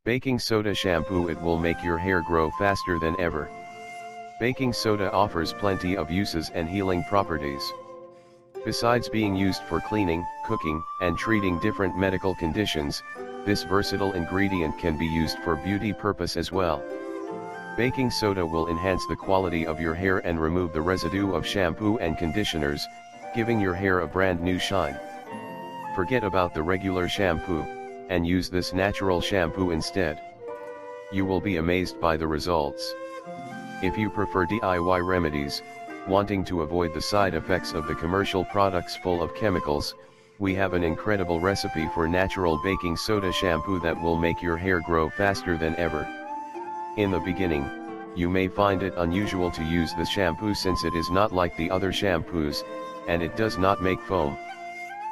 Baking soda shampoo. It will make your hair grow faster than ever. Baking soda offers plenty of uses and healing properties. Besides being used for cleaning, cooking, and treating different medical conditions, this versatile ingredient can be used for beauty purpose as well. Baking soda will enhance the quality of your hair and remove the residue of shampoo and conditioners, giving your hair a brand new shine. Forget about the regular shampoo, and use this natural shampoo instead. You will be amazed by the results. If you prefer DIY remedies, wanting to avoid the side effects of the commercial products full of chemicals, we have an incredible recipe for natural baking soda shampoo that will make your hair grow faster than ever. In the beginning, you may find it unusual to use this shampoo since it is not like the other shampoos, and it does not make foam.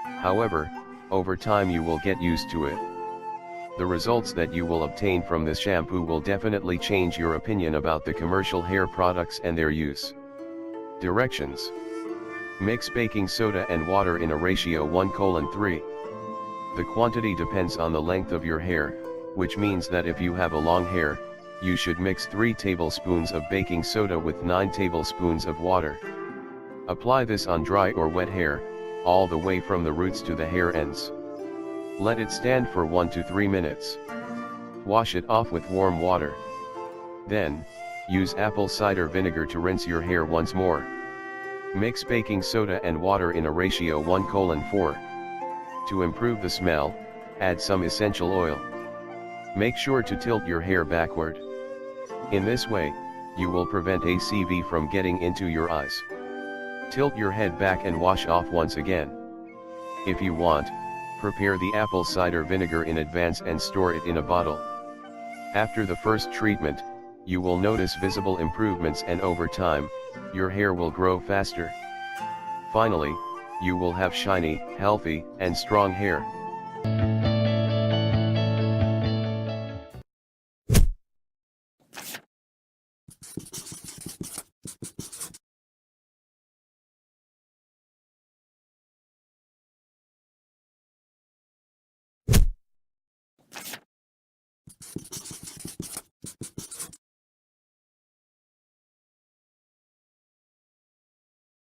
However, over time you will get used to it. The results that you will obtain from this shampoo will definitely change your opinion about the commercial hair products and their use. Directions: mix baking soda and water in a ratio 1:3. The quantity depends on the length of your hair, which means that if you have a long hair, you should mix 3 tablespoons of baking soda with 9 tablespoons of water. Apply this on dry or wet hair, all the way from the roots to the hair ends. Let it stand for 1 to 3 minutes. Wash it off with warm water. Then, use apple cider vinegar to rinse your hair once more. Mix baking soda and water in a ratio 1:4. To improve the smell, add some essential oil. Make sure to tilt your hair backward. In this way, you will prevent ACV from getting into your eyes. Tilt your head back and wash off once again. If you want, prepare the apple cider vinegar in advance and store it in a bottle. After the first treatment, you will notice visible improvements, and over time, your hair will grow faster. Finally, you will have shiny, healthy, and strong hair.